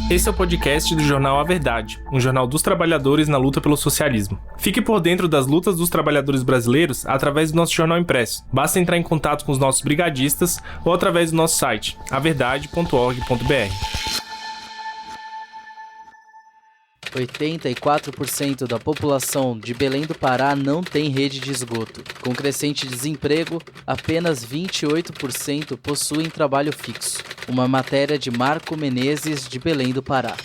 Esse é o podcast do jornal A Verdade, um jornal dos trabalhadores na luta pelo socialismo. Fique por dentro das lutas dos trabalhadores brasileiros através do nosso jornal impresso. Basta entrar em contato com os nossos brigadistas ou através do nosso site, averdade.org.br. 84% da população de Belém do Pará não tem rede de esgoto. Com crescente desemprego, apenas 28% possuem trabalho fixo. Uma matéria de Marco Menezes, de Belém do Pará.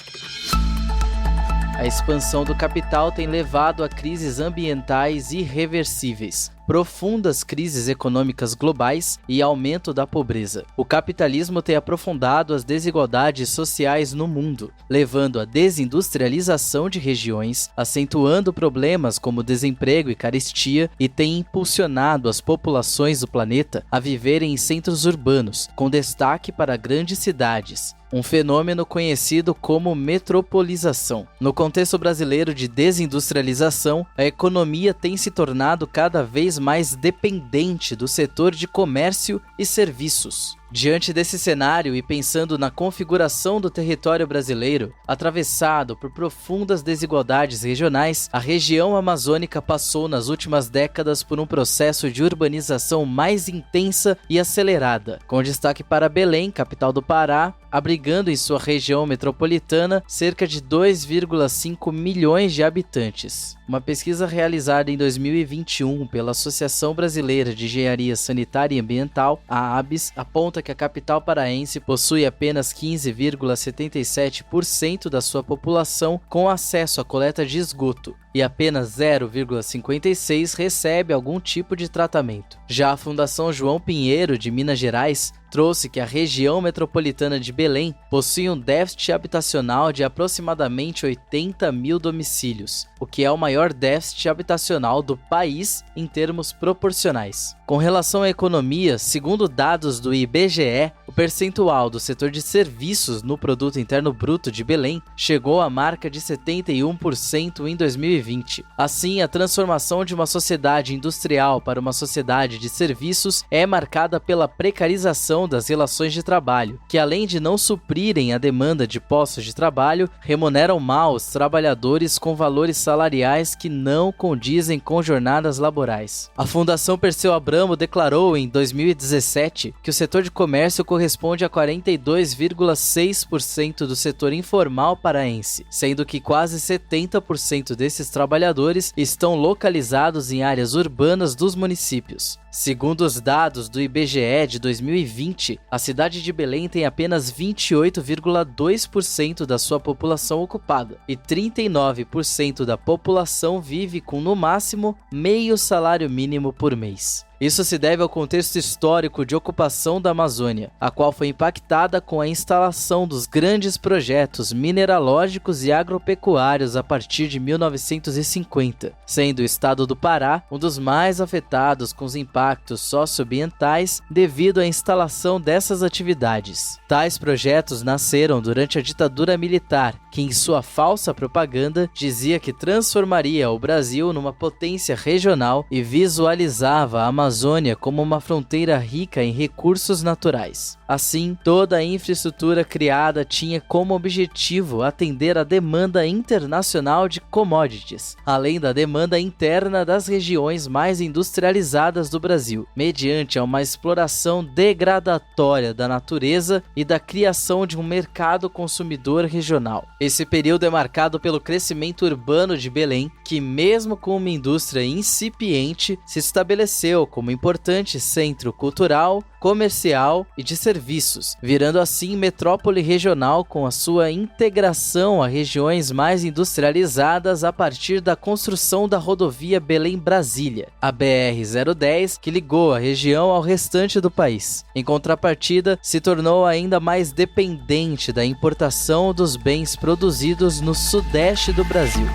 A expansão do capital tem levado a crises ambientais irreversíveis, profundas crises econômicas globais e aumento da pobreza. O capitalismo tem aprofundado as desigualdades sociais no mundo, levando à desindustrialização de regiões, acentuando problemas como desemprego e carestia, e tem impulsionado as populações do planeta a viverem em centros urbanos, com destaque para grandes cidades. Um fenômeno conhecido como metropolização. No contexto brasileiro de desindustrialização, a economia tem se tornado cada vez mais dependente do setor de comércio e serviços. Diante desse cenário e pensando na configuração do território brasileiro, atravessado por profundas desigualdades regionais, a região amazônica passou nas últimas décadas por um processo de urbanização mais intensa e acelerada, com destaque para Belém, capital do Pará, abrigando em sua região metropolitana cerca de 2,5 milhões de habitantes. Uma pesquisa realizada em 2021 pela Associação Brasileira de Engenharia Sanitária e Ambiental, a ABS, aponta que a capital paraense possui apenas 15,77% da sua população com acesso à coleta de esgoto e apenas 0,56% recebe algum tipo de tratamento. Já a Fundação João Pinheiro, de Minas Gerais, trouxe que a região metropolitana de Belém possui um déficit habitacional de aproximadamente 80 mil domicílios, o que é o maior déficit habitacional do país em termos proporcionais. Com relação à economia, segundo dados do IBGE, o percentual do setor de serviços no Produto Interno Bruto de Belém chegou à marca de 71% em 2020. Assim, a transformação de uma sociedade industrial para uma sociedade de serviços é marcada pela precarização das relações de trabalho, que além de não suprirem a demanda de postos de trabalho, remuneram mal os trabalhadores com valores salariais que não condizem com jornadas laborais. A Fundação Perseu Abramo declarou em 2017 que o setor de comércio corresponde a 42,6% do setor informal paraense, sendo que quase 70% desses trabalhadores estão localizados em áreas urbanas dos municípios. Segundo os dados do IBGE de 2020, a cidade de Belém tem apenas 28,2% da sua população ocupada e 39% da população vive com, no máximo, meio salário mínimo por mês. Isso se deve ao contexto histórico de ocupação da Amazônia, a qual foi impactada com a instalação dos grandes projetos mineralógicos e agropecuários a partir de 1950, sendo o estado do Pará um dos mais afetados com os impactos socioambientais devido à instalação dessas atividades. Tais projetos nasceram durante a ditadura militar, que em sua falsa propaganda dizia que transformaria o Brasil numa potência regional e visualizava a Amazônia como uma fronteira rica em recursos naturais. Assim, toda a infraestrutura criada tinha como objetivo atender a demanda internacional de commodities, além da demanda interna das regiões mais industrializadas do Brasil, mediante uma exploração degradatória da natureza e da criação de um mercado consumidor regional. Esse período é marcado pelo crescimento urbano de Belém, que mesmo com uma indústria incipiente, se estabeleceu como importante centro cultural, comercial e de serviços, virando assim metrópole regional com a sua integração a regiões mais industrializadas a partir da construção da rodovia Belém-Brasília, a BR-010, que ligou a região ao restante do país. Em contrapartida, se tornou ainda mais dependente da importação dos bens produzidos no sudeste do Brasil.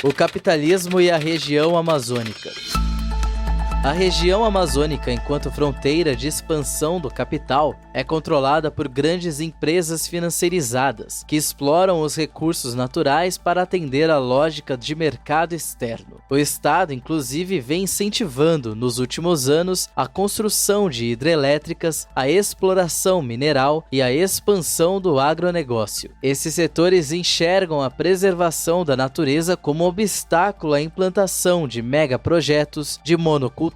O capitalismo e a região amazônica. A região amazônica, enquanto fronteira de expansão do capital, é controlada por grandes empresas financiarizadas, que exploram os recursos naturais para atender à lógica de mercado externo. O Estado, inclusive, vem incentivando, nos últimos anos, a construção de hidrelétricas, a exploração mineral e a expansão do agronegócio. Esses setores enxergam a preservação da natureza como obstáculo à implantação de megaprojetos, de monoculturas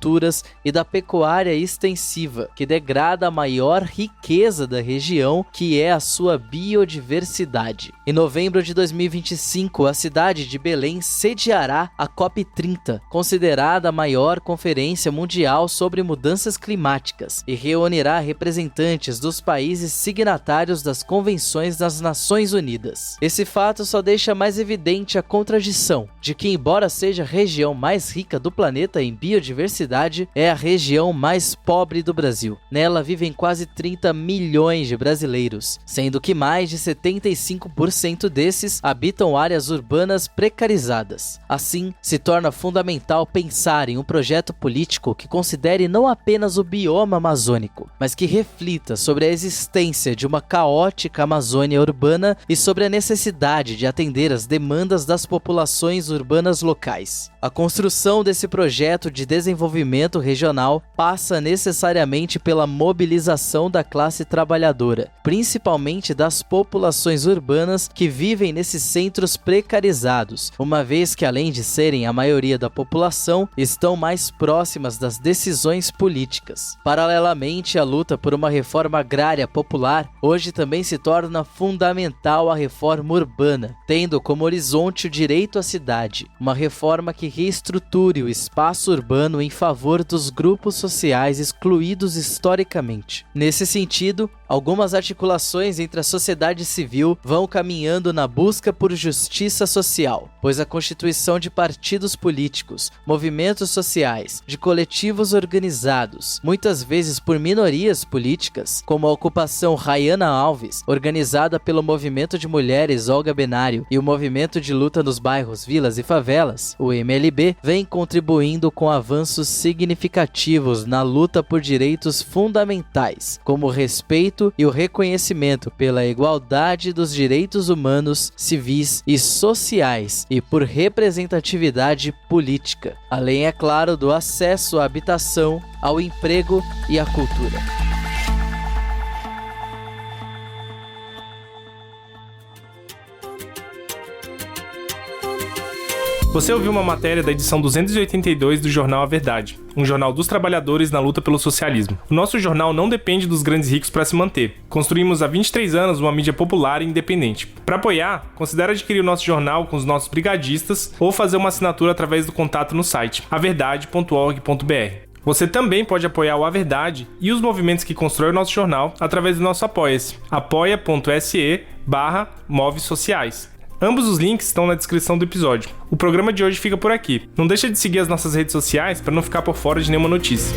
e da pecuária extensiva, que degrada a maior riqueza da região, que é a sua biodiversidade. Em novembro de 2025, a cidade de Belém sediará a COP30, considerada a maior conferência mundial sobre mudanças climáticas, e reunirá representantes dos países signatários das convenções das Nações Unidas. Esse fato só deixa mais evidente a contradição de que, embora seja a região mais rica do planeta em biodiversidade, é a região mais pobre do Brasil. Nela vivem quase 30 milhões de brasileiros, sendo que mais de 75% desses habitam áreas urbanas precarizadas. Assim, se torna fundamental pensar em um projeto político que considere não apenas o bioma amazônico, mas que reflita sobre a existência de uma caótica Amazônia urbana e sobre a necessidade de atender às demandas das populações urbanas locais. A construção desse projeto de desenvolvimento regional passa necessariamente pela mobilização da classe trabalhadora, principalmente das populações urbanas que vivem nesses centros precarizados, uma vez que, além de serem a maioria da população, estão mais próximas das decisões políticas. Paralelamente à luta por uma reforma agrária popular, hoje também se torna fundamental a reforma urbana, tendo como horizonte o direito à cidade, uma reforma que reestruture o espaço urbano em favor dos grupos sociais excluídos historicamente. Nesse sentido, algumas articulações entre a sociedade civil vão caminhando na busca por justiça social, pois a constituição de partidos políticos, movimentos sociais, de coletivos organizados, muitas vezes por minorias políticas, como a ocupação Rayana Alves, organizada pelo Movimento de Mulheres Olga Benário e o Movimento de Luta nos Bairros, Vilas e Favelas, o MLB, vem contribuindo com avanços significativos na luta por direitos fundamentais, como o respeito e o reconhecimento pela igualdade dos direitos humanos, civis e sociais e por representatividade política, além, é claro, do acesso à habitação, ao emprego e à cultura. Você ouviu uma matéria da edição 282 do jornal A Verdade, um jornal dos trabalhadores na luta pelo socialismo. O nosso jornal não depende dos grandes ricos para se manter. Construímos há 23 anos uma mídia popular e independente. Para apoiar, considere adquirir o nosso jornal com os nossos brigadistas ou fazer uma assinatura através do contato no site averdade.org.br. Você também pode apoiar o A Verdade e os movimentos que constroem o nosso jornal através do nosso Apoia-se, apoia.se/Move Sociais. Ambos os links estão na descrição do episódio. O programa de hoje fica por aqui. Não deixa de seguir as nossas redes sociais para não ficar por fora de nenhuma notícia.